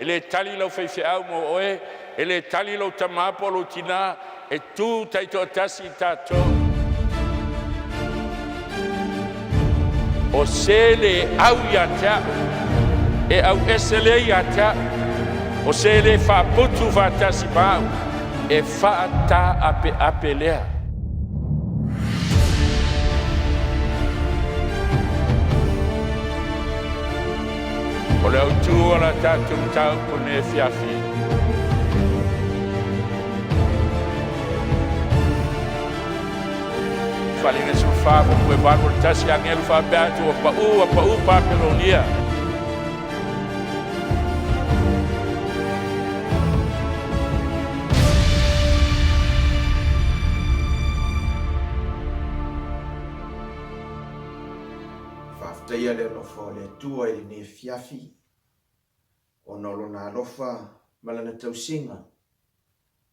le tali lau feifeau mo oe, le tali lau tamapo lo tina, e tu taito tasi tato. O se le au ia tea, e au esele ia tea, o se le whaaputu whatasi pāu, e whaata ape lea. O le autu o la tātou tau pune fiafi. Whalinga su whāpo koe wāko tasi angelu whāpeatu o pa'u pāpelonia. Whafteia le lofa o le tua i ne fiafi. O nolo na lofa malana tausinga.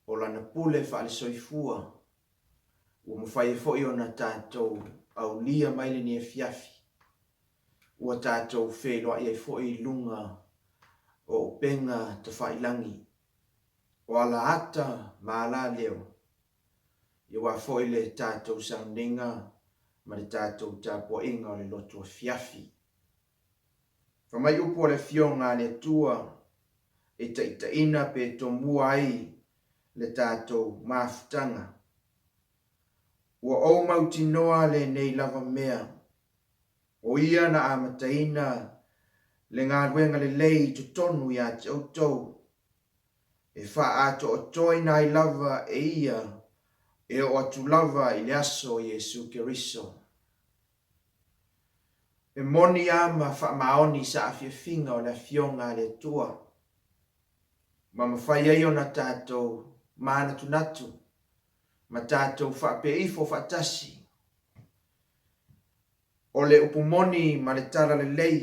O lana pule whaale soifua. Ua mawhai foi o na tātou au lia mai le ne fiafi. Ua tātou wheloa i foi lunga o penga te whailangi. O ala ata maala leo. Iwa foi le tātou sauninga ma le tātou tāpua inga o le Lotu Afiafi. Whamai upo le fionga le tua e ina pe tomua ai le tātou mafutanga. Ua o mauti noa le nei lava mea. O ia na amataina le ngā ruenga le lei to tonu ia te autou. E wha ato o toi nai lava e ia e o atu lava i le aso Jesu Keriso. E moni ama wha maoni sa awhiawhinga o le fionga le tua. Ma mawhai ai o na tātou mana tunatu. Ma tātou whapeifo whatasi. O le upumoni ma le tala le lei,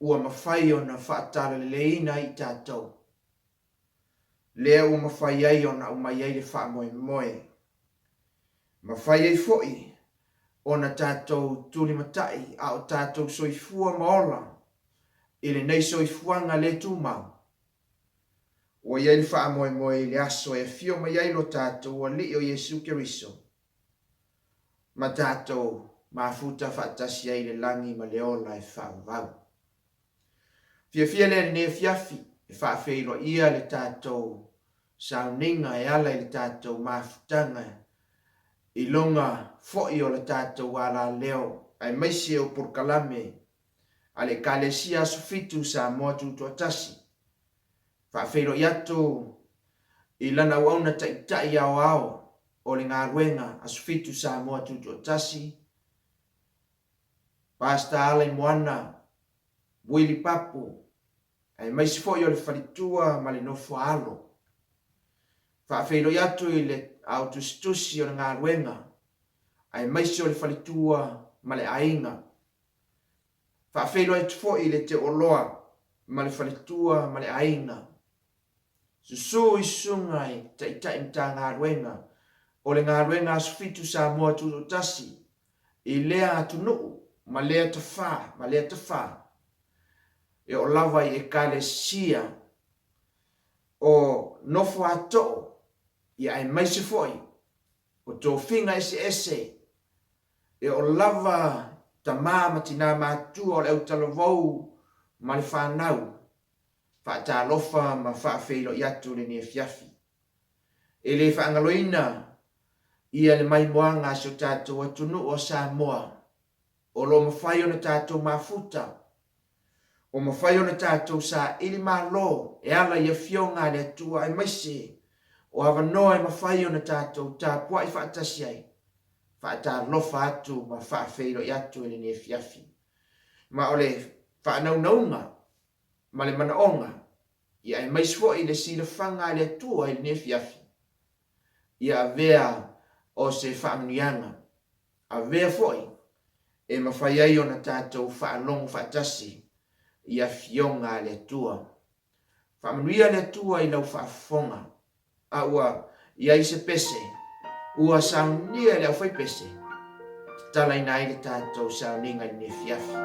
ua mawhai o na whaatala le leina i tātou. Lea ua mawhai ai o na umai ai le whaamoe moe. Mawhai ai foi o na tātou tuli matai a o tātou soifua maola. Ile nei soifuanga le tūmau. Ua iai le whaamoe moe le aso e fio mai ai lo tātou o li o Jesu Keriso. Ma tātou mafuta whaatasi ai le langi ma le ola e whaavau. Fia le ne fiafi e whaafeilo ia le tātou sauninga e ala le tātou mafutanga i longa foi o le tātou ala leo ai maise o purkalame a le kalesia sufitu sa motu tuatasi. Whaafeilo iatu i lana wauna taitai ao ao o le ngā ruenga a sufitu sa motu tuatasi. Pasta ala i moana, wili papu, ai maisi foi o le whalitua ma le nofo alo. Whaafeilo iatu i le autostusi o le ngā ruenga, ai maisi o le whalitua ma le ainga. Whaafeilo i tufoi le te oloa ma le whalitua ma le ainga. Susu i sungai taitai mta ngā ruenga, o le ngā ruenga asfitu sa mua tutasi, i lea atunuu, ma lea tawha, e o lava i e kale sia, o nofo ato, i ai maise foi, o tō whinga ese, e o lava ta māma tina mātua o le au talavou, ma le whanau, whaata lofa ma whaafeilo i atu le ne fiafi. E le whaangaloina, ia le mai moanga so tātou atunu o Samoa, o lo mawhai o na tātou mafuta, o mawhai o na tātou sa ili malo, e ala ia fionga le atua ai maise, o hawa noa e mawhai o na tātou tā pua i whaatasi ai, whaata lofa atu ma whaafeilo i atu le ne fiafi. Ma o le whaanaunaunga, ma le manaonga, i ai maisfo i le sila whanga le atua i le ne fiafi. I a vea o se whaamnianga, a vea foi, e mawhai ai o na tātou whaalong whaatasi, i a fionga le atua. Whaamanuia le atua i lau whaafonga, a ua i ai se pese, ua saunia le au whai pese, tala ina ai le tātou sauninga i ne fiafi.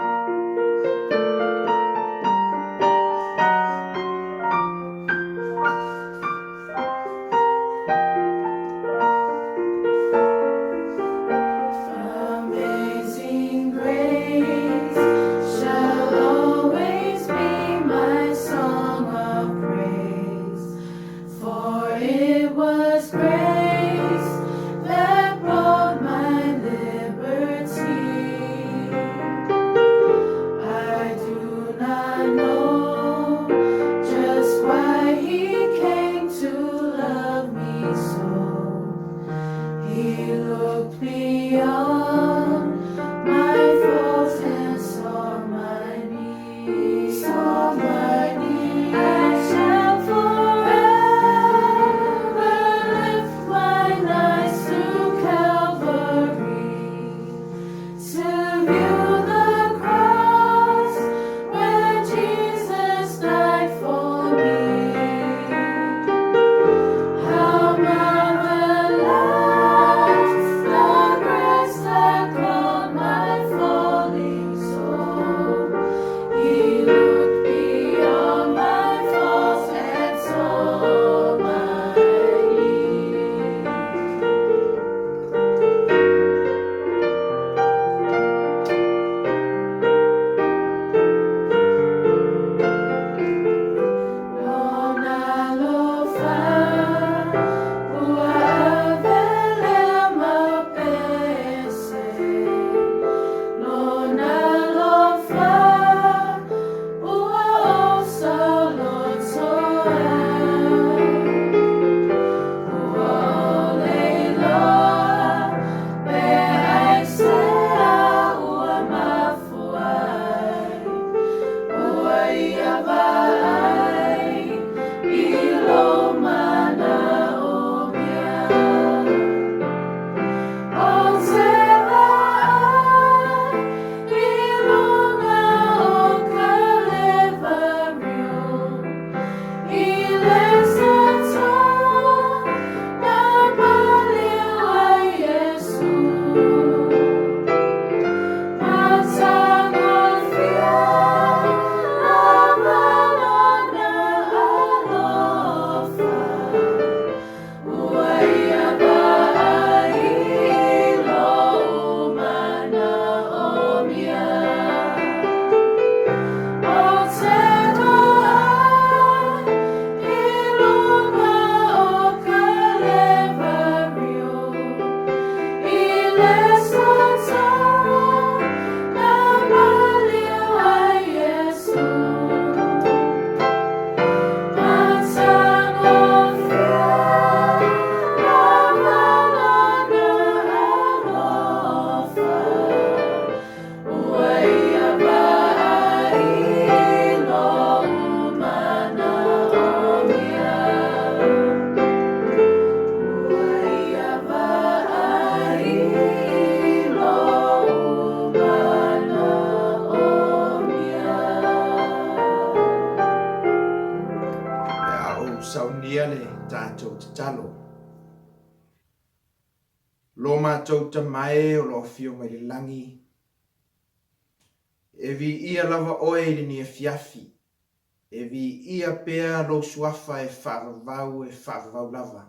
saunia le tātou te talo. Lo mātou ta mai o lo fio mai le langi. E vi ia lava oe le ni afiafi. E vi ia pea lo suafa e whaavavau lava.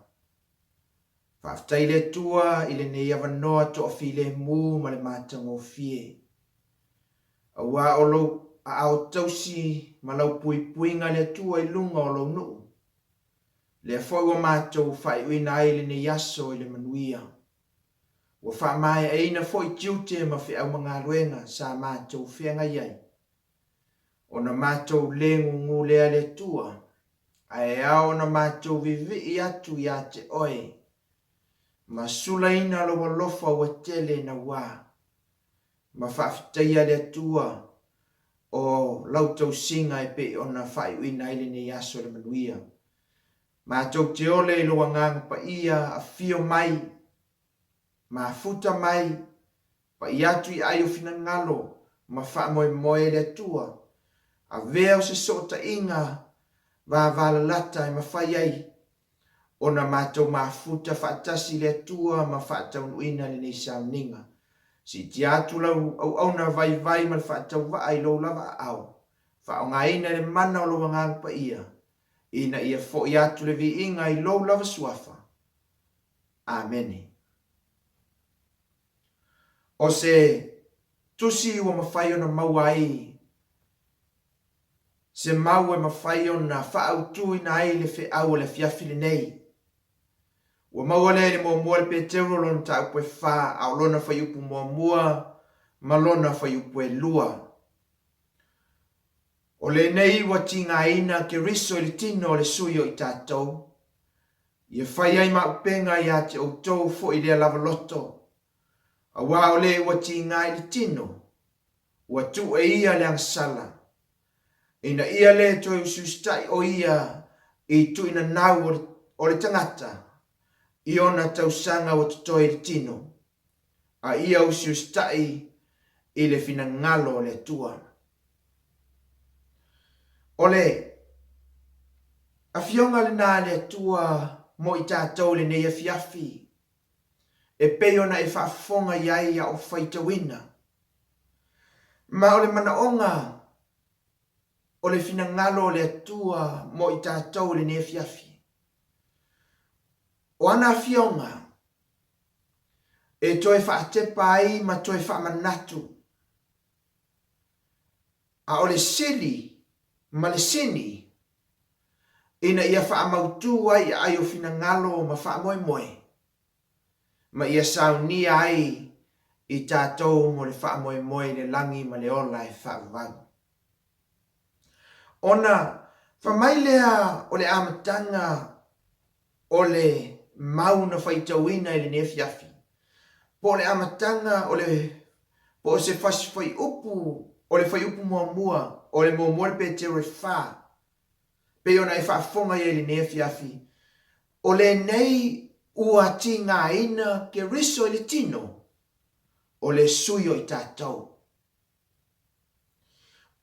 Whaaftai le tua i le nei avanoa to o fi le mū ma le mātango fie. A wā o lo a au tausi ma lau puinga le tua i lunga o lo nuu. Le foi wa mātou whai uina ai le nei aso i le manuia. Wa wha mai aina foi tiute ma fi au mga luenga sa mātou whianga iai. O na mātou lengu ngu lea le tua. Ai au na mātou vivi i atu i ate oe. Ma sula ina lo walofa wa tele na wā. Ma whaafitaia le tua o lautau singa e pe o na whai uina ai le nei aso le manuia. Mātou te ole i loa nganga pa ia a fio mai. Ma futa mai, pa iatu i aio fina ngalo, ma wha moe le tua. A veo se sota inga, va lata i ma whai ai. O na mātou ma futa whaatasi le tua, ma whaatau nuina le nei sauninga. Si ti atu lau au na vai ma le whaatau vai lo lava au. Wha o ngā ina le mana o loa nganga pa ia. Ina ia fo i atu le vi inga i lo lava suafa. Amene. O se tusi ua mawhai o na mawai. Se mau e mawhai o na whaautu i na ai le whi au le fiafi le nei. Ua maua le mua le petero lona ta upe wha au lona whai upu mua ma lona whai upu e lua. O le nei wa tinga ina ke riso i le tino le suyo i tātou. Ia whai ai ma upenga i ate o tau fo i lea lava loto. A wā o le wa tinga i le tino. Wa tu e ia le angsala. Ina ia le toi usustai o ia i tu ina nau o le tangata. I ona tausanga o tutoi le tino. A ia usustai i le fina ngalo le tua. Ole, a fionga le nā le tua mo i tātou le nei afiafi. E peo na e whaafonga iai a o whaitawina. Ma o le manaonga, o le fina ngalo le tua mo i tātou le nei afiafi. O ana fionga, e toi whaatepa ai ma toi whaamanatu. A o le sili, ma le sini, ina ia whaamautu ai ai o fina ngalo ma whaamoe moe. Ma ia saunia ai i tātou mo le whaamoe moe le langi ma le ola e whaavang. Ona, whamailea o le amatanga o le mauna whaitawina i le nefiafi. Po le amatanga o le, po se whai upu, o le whai upu mua, o le mua le petero e wha. Pe ona e whaafonga i le nefiafi. O le nei ua tinga ina ke riso i le tino. O le suyo i tātou.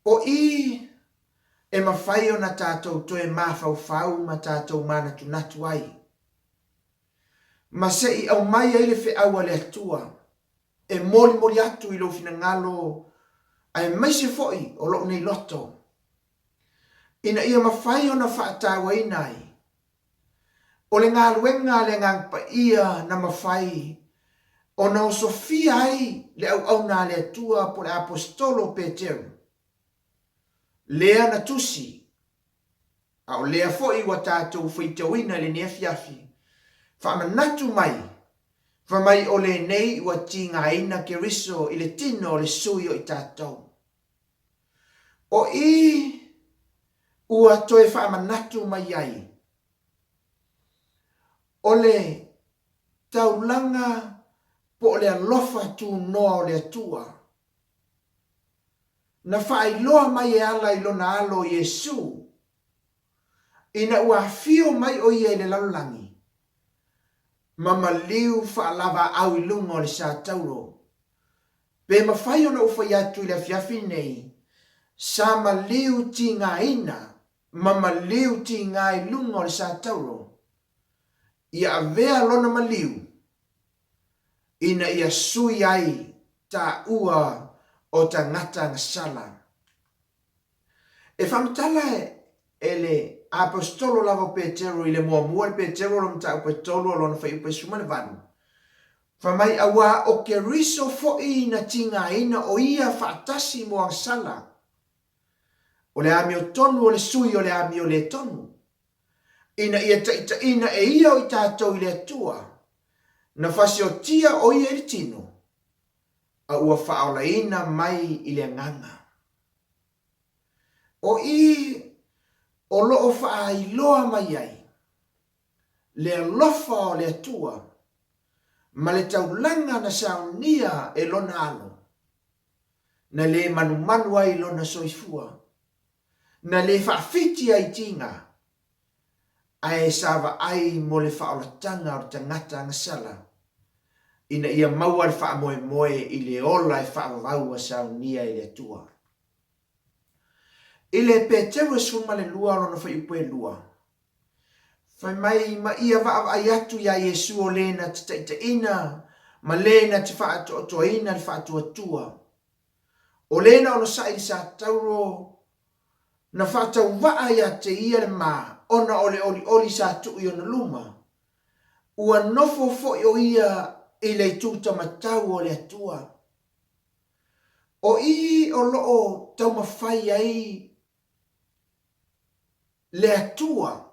O i e mawhai o na tātou to e mawhau ma tātou mana tunatu ai. Ma se i au mai e le whi aua le atua. E mori atu i lo fina ngalo. Ai maise foi o lo nei loto. Ina ia mawhai o na whaatawa inai. O le ngā luenga le ngangpa ia na mawhai. O na o sofia ai le au na le atua po le apostolo Peteru. Lea na tusi. Au lea foi wa tātou whaitawina le nefiafi. Whaamanatu mai. Whamai o le nei wa tinga ina ke riso i le tino le suyo i tātou. O i ua toe whaamanatu mai ai. O le taulanga po le alofa tu noa o le atua. Na whaailoa mai e ala i lona alo Yesu. Ina ua fio mai o ia i le lalulangi. Mama liu whaalava au i lunga o le sa tauro. Pe mawhai ona uwhai atu i le fiafi nei. Sama liu tinga ina mamaliu ti ngai lunga o le sa tauro. Ia avea lona maliu. Ina ia sui ai ta ua o ta ngata ngasala. E whamatala e le apostolo lava Petero i le mua le Petero lo mta apostolo lo na whaiupe sumane vanu. Whamai awa o ke riso fo'i na tinga ina o ia whaatasi mo ang sala. O le ami o tonu o le sui o le ami o le tonu. Ina ia taita ina e ia o i tātou i le atua. Na whasi o tia o ia i tino. A ua whaola ina mai i le nganga. O i o loo wha i loa mai ai. Le alofa o le atua. Ma le taulanga na saunia e lona alo. Na le manu ai lona soifua. Na le whaafiti ai tinga. Ai sava ai mo le whaolatanga o tangata ngasala. Ina ia maua le whaamoe i le ola e whaavaua saunia i le atua. I le Petero suma le lua lona whaiupe lua. Whai mai ma ia wa ai atu ya Yesu o lena te ina, ma lena te whaatoa ina le whaatoa. O lena ono sa i sa tauro, na whaatau waa ia te ia le maa, ona oli sa tu i ona luma. Ua nofo fo i o ia i le tuta matau o le atua. O i o loo tau mawhai ai le atua.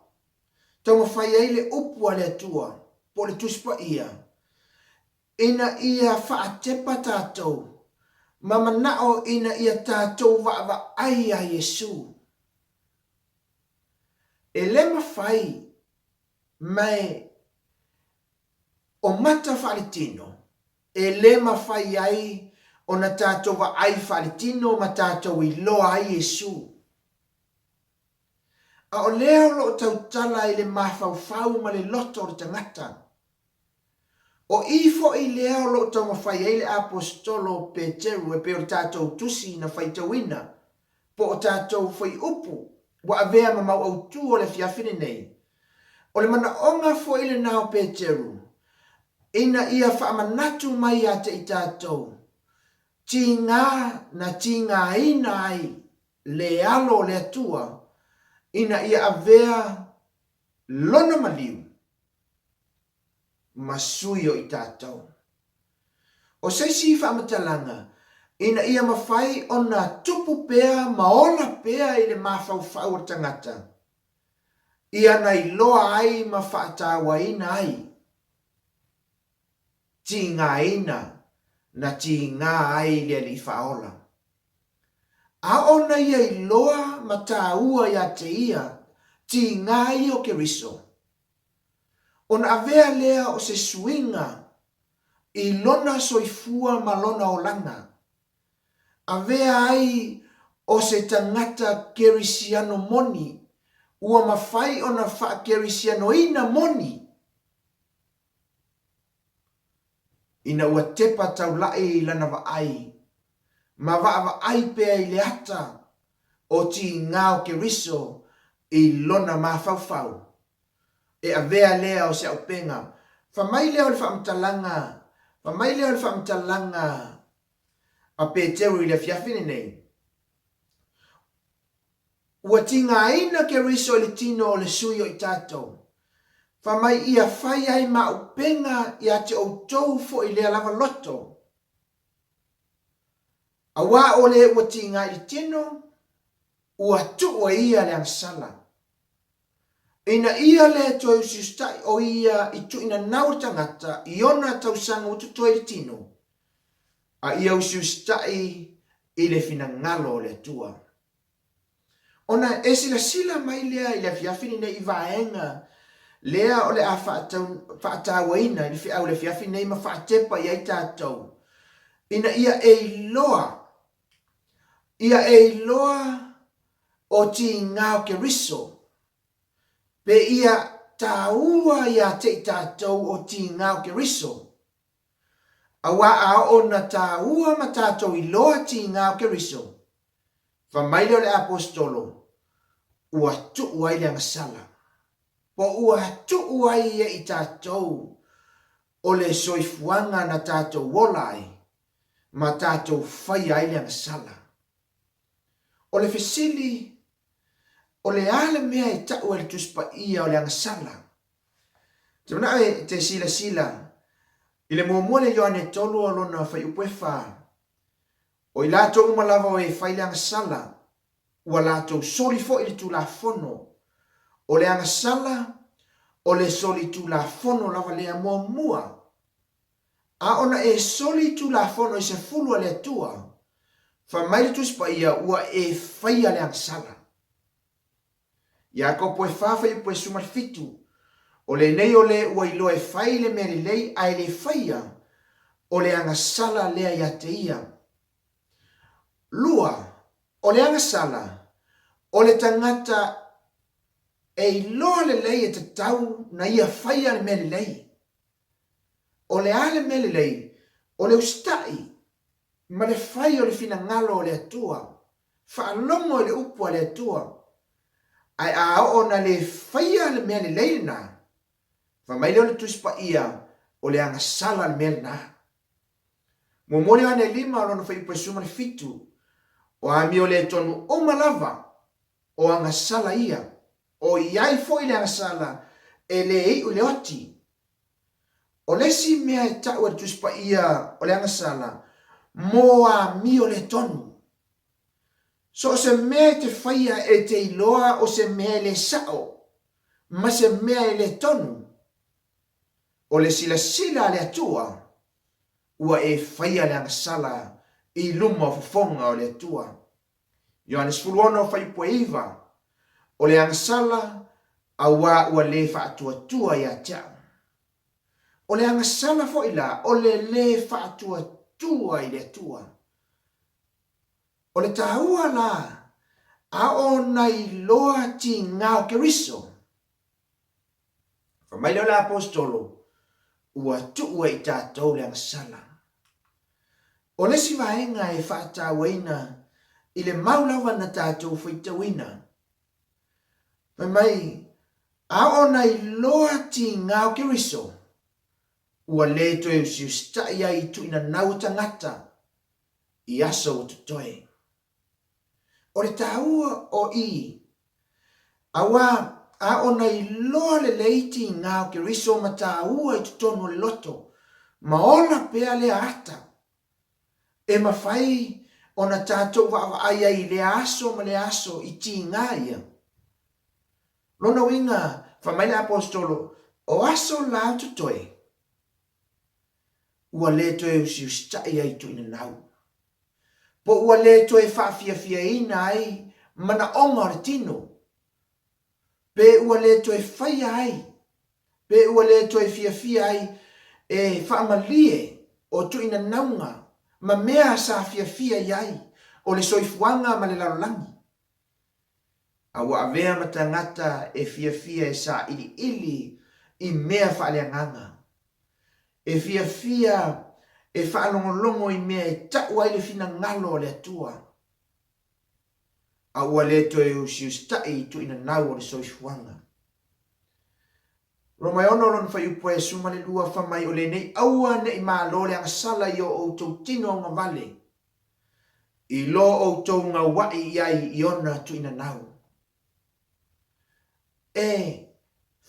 Tau mawhai ai le upua le atua. Po le tuspa ia. Ina ia whaatepa tātou. Mama nao ina ia tātou wa ai a Yesu. E le mawhai mai o mata whaalitino. E le mawhai ai o na tātou wa ai whaalitino ma tātou i loa ai Yesu. A o leo lo tau tala i le mawhau ma le loto o le tangata. O ifo i leo lo tau mawhai ai le apostolo Petero e peo tātou tusi na whaitawina. Po o tātou whai upu. Wa avea ma mau au tu o le fiafine nei. O le mana onga fo i le nao Petero. Ina ia whaamanatu mai a te i tātou. Tinga na tinga ina ai. Le alo le atua. Ina ia avea lona maliu. Masui o i tātou. O seisi whaamatalanga. Ina ia mawhai o na tupu pea maola pea i le mawhau tangata. Ia nei loa ai ma whaatawa ina ai. Tinga ina na tinga ai le li whaola. A ona ia i loa ma tāua ia te ia, tinga i o ke riso. Ona avea lea o se suinga i lona soifua ma lona o langa. Avea ai o se tangata kerisiano moni, ua mawhai o na wha kerisiano ina moni. Ina ua tepa taulai lana wa ai, ma wa ai pea i le ata o ti ngao ke riso i lona ma fau. E avea lea o se au penga. Whamai leo le whaamtalanga, a Petero i le fiafine nei. Ua tinga ina ke riso le tino o le sui o i tātou. Whamai ia whai ai ma upenga i ate o tou fo i lea lava loto. A wā o le ua tinga i le tino, ua tua ia le ansala. Ina ia le toi usiustai o ia i tu ina nau tangata i ona tausanga utu toi le tino. A ia usiustai i le fina ngalo le tua. Ona esila sila mai lea i le fiafini nei i vaenga. Lea o le a whaatawaina i au le fiafini nei ma whaatepa i ai tātou. Ina ia e loa. Ia e loa o ti ngao ke riso. Pe ia taua ia te tātou o ti ngao ke riso. Awa a o na taua ma tātou i loa ti ngao ke riso. Whamaile o le apostolo. ua tu ai le ngasala. Po ua tu ai e i tātou o le soifuanga na tātou wolai ma tātou whai ai le ngasala. O le fesili o le ale mea e tau e le tuspa ia o le ngasala. Te mana e te sila i le mua le Ioane tolu o lona whai upefa. O i lātou malava o e whai le ngasala ua lātou soli fo i le tu la fono. O le ngasala o le soli tu la fono lava lea mua. A ona e soli tu la fono i se fulu a le tua. Fa mai le tuspa ia ua e whai a le ngasala. Ia ko poe whawhai o poe sumar fitu. O le nei o le ua ilo e whai le meri lei ai le whaia o le angasala lea ia te ia. Lua, o le angasala, o le tangata e iloa le lei e te tau na ia whaia le meri lei. O le ale meri lei, o le ustai, ma le whai o le fina ngalo o le atua, whaalongo le upua le atua, ai a ona le whaia le meri lei na, fa mai le tuspa ia o le angasala le meri na. Mo mole ane lima o lona whai presuma le fitu, o ami o le tonu o malava, o angasala ia, o iai fo i le angasala, e le ei u le oti. O lesi mea e tau e tuspa ia o le angasala, mo a mi o le tonu. So se mea te whaia e te iloa o se mea le sao, ma se mea e le tonu. O le sila le atua, ua e whaia le angasala i luma o fonga o le atua. Ioane sfuluona o whai poeiva, o le angasala a ua le whaatua i a tia. O le angasala fo ila, o le whaatua i le atua. O le tahua la, a o nei loa ti ngao keriso. Whamaile o le apostolo, ua tua i tātou le angasala. O le si vaenga e whaatawina i le maulawa na tātou whaitawina. Mai, a o nei loa ti ngao keriso, ua le toe usi ustai ai tu ina nau tangata i aso o tutoe. O le tāua o i, awa a o nei loa le leiti ngao keriso ma tāua i tutonu le loto, ma ola pea le ata. E mawhai o na tātou wa aia i le aso ma le aso i ti ngāia. Lona winga, whamaile apostolo, o aso lao tutoe, ua le toe usi ustai ai tu ina nau. Po ua le toe whaafiafia ina ai mana onga le tino. Pe ua le toe whaia ai. Pe ua le toe fiafia ai e whaamalie o tu ina naunga. Ma mea sa fiafia iai o le soifuanga ma le larolangi. A ua avea matangata e fiafia e sa ili i mea whaaleanganga. E fiafia e whaalongolongo i mea e tau ai le fina ngalo o le atua. A ua le toe usi ustai tu ina nau o le soifuanga. Romai ono lon whai upo e suma le lua whamai o le nei aua nei maa lo le angasala i o tau tino o ngā vale. I lo o tau ngā wai iai i ona tu ina nau. E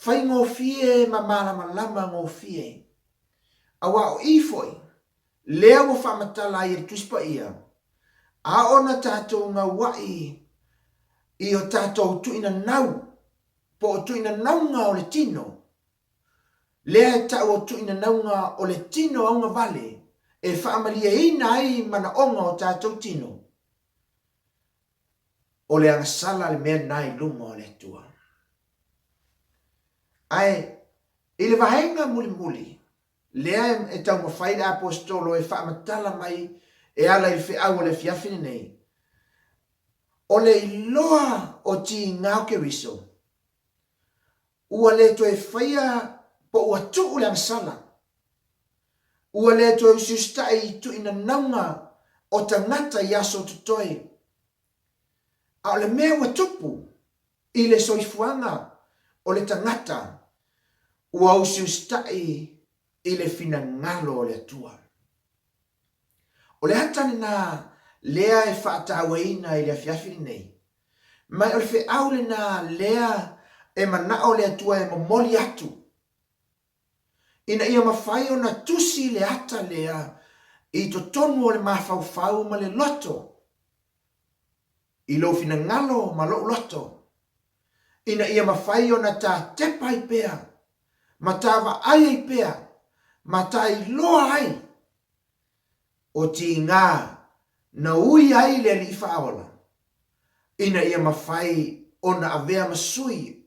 whai ngō fie ma malama lama ngō fie. Awa o i foi. Lea wo whamatala i tuspa ia. A ona tātou ngā wai i o tātou tu ina nau. Po tu ina nau ngā o le tino. Lea tau o tu ina nau ngā o le tino au ngā vale. E whaamalia ina ai mana onga o tātou tino. O le angasala le mea nai luma o le tua. Ai, i le vahenga muli muli. Lea e tau mawhai le apostolo e whaamatala mai e ala i whiau o le fiafine nei. O le iloa o ti ngāo ke riso. Ua le toe whaia po ua tuu le angasala. Ua le toe usiustai tu ina naunga o tangata i aso tutoe. A o le mea ua tupu I le soifuanga o le tangata ua usiustai I le finangalo o le atua. O le hatani na lea e whaataweina I le afiafi nei. Mai o le whiau le na lea e mana o le atua e momoli atu. Ina ia mawhai o na tusi le ata lea I to tonu o le mawhauwhau ma le loto. I lo finangalo ma lo loto. Ina ia mawhai o na ta tepai pea. Ma ta wa ai pea. Ma ta I loa ai. O ti ngā na ui ai le li whaola. Ina ia mawhai o na avea masui.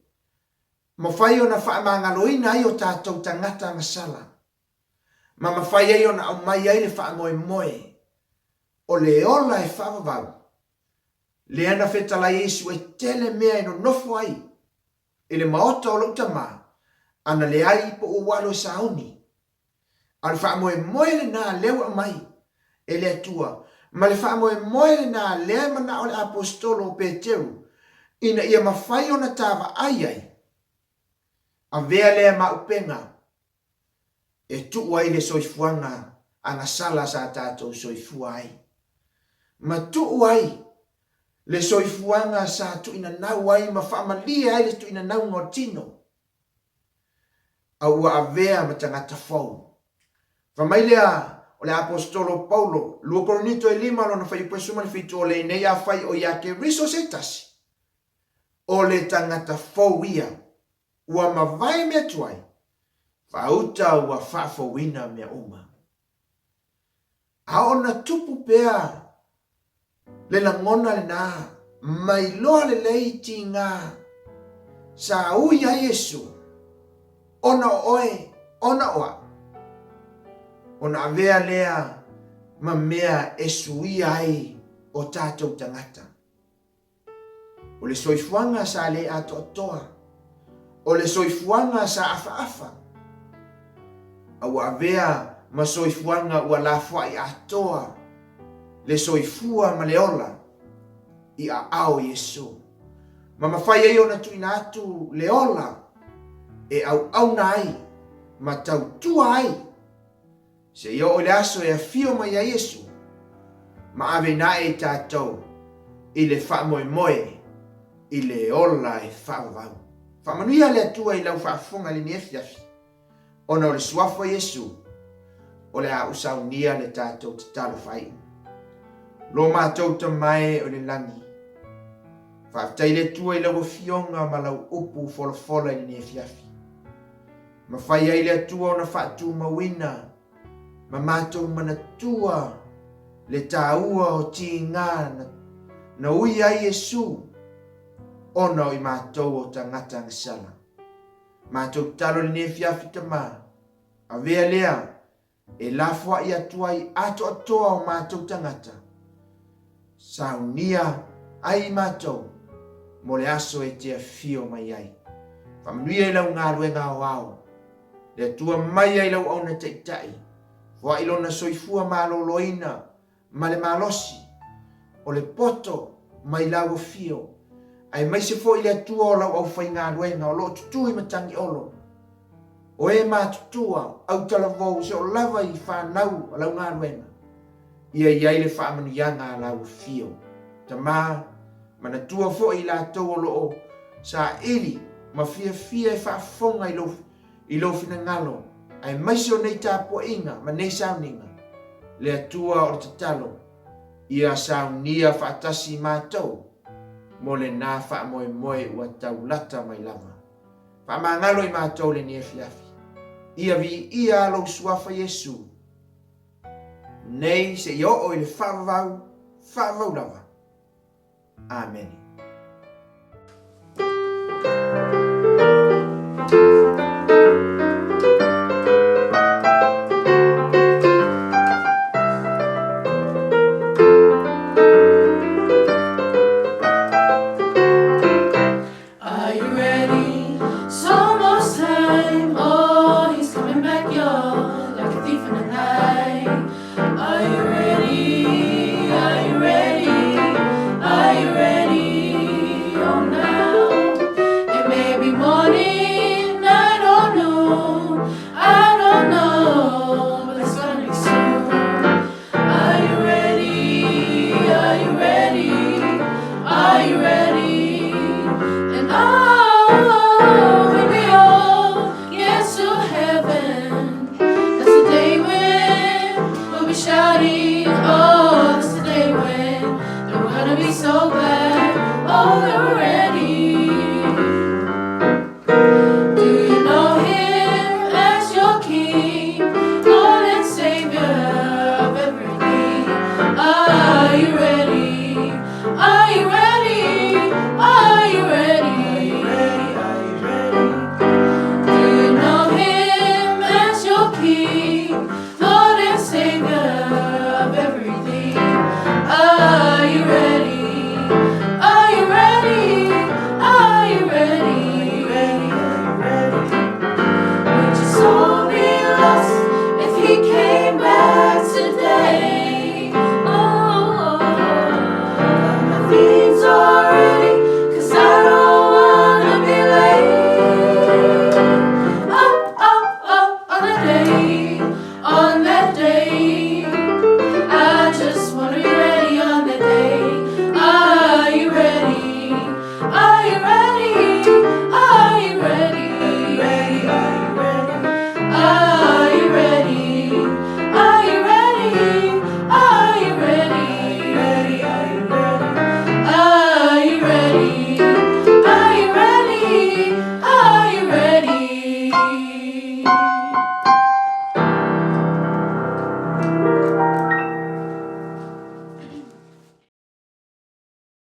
Mawhai o na whaamangaloina ai o tātou tangata ngasala. Ma mawhai ai o na au mai ai le whaamoe moe. O le ola e whaavavau. Le ana whetala Yesu e tele mea ino nofo ai. E le maota o lautama. Ana le ai po o walo sauni. A le whaamoe moe le nā lewa mai. E le atua. Ma le whaamoe moe le nā lea mana o le apostolo Peteru. Ina ia mawhai o na tawa ai ai. A vea lea maupenga. E tuu ai le soifuanga. Anga sala sa tātou soifua ai. Ma tuu ai. Le soifuanga sa tu ina nau ai. Ma whaamalia ai le tu ina nau ngotino. A ua a vea ma tangata fau. Whamailea o le apostolo Paulo. Lua koronito e lima lona whaipesuma le whitu o le nei a whai o ia ke riso setasi. O le tangata fau ia. Ua mawai mea tuai. Whauta ua whafawina mea uma. A ona tupu pea. Le langona le nā. Mai loa le leiti ngā. Sa uia Yesu. Ona oe. Ona oa. Ona avea lea. Ma mea e suia ai. O tātou tangata. O le soifuanga sa le ato atoa. O le soifuanga sa afa-afa. Au avea ma soifuanga ua la fwai atoa. Le soifua ma leola. I a ao Yesu. Ma mawhai ei ona tuina atu leola. E au na ai. Ma tau tua ai. Se ia o le aso e a fio mai a Yesu. Ma ave na e tātou. I le whaamoe moe. I le ola e whaavau. Whamanuia le atua I lau whaafunga le niefiafi. Ona o le suafo Yesu. O le a usaunia le tātou te talo whai. Lo mātou ta mai o le langi. Whaaftai le tua I lau fionga ma lau upu fola I le niefiafi. Ma whai ai le atua o na whaatu mawina. Ma mātou manatua le tāua o ti ngā na ui ai Yesu. Ona o I mātou o tangata ngasala. Mātou talo le nefiafi ta mā. A vea lea e lafua I atua I ato atoa o mātou tangata. Saunia ai mātou mo le aso e te fio mai ai. Whamanuia I lau ngā ruenga o ao. Le atua mai ai lau au na teitai. Wa ilona soifua maloloina ma le malosi o le poto mai lago fio ai mai se foi le atua o lau au whainga luenga o lo tutui matangi olo o e mātutua au talavou se o lava I whanau a lau ngā luenga ia iai le whaamanianga a lau fio ta mā mana tua fo I lātou o loo sa ili ma fia e whaafonga I lo fina ngalo ai mai se o nei tāpua inga, ma nei sauninga. Le atua o te talo, ia saunia whaatasi mātou, mo le nā whaamoe moe ua taulata mai lava. Whaamangalo I mātou le niefiafi. Ia vi ia alo suafa Yesu. Nei se I o I le whaavau lava. Amen.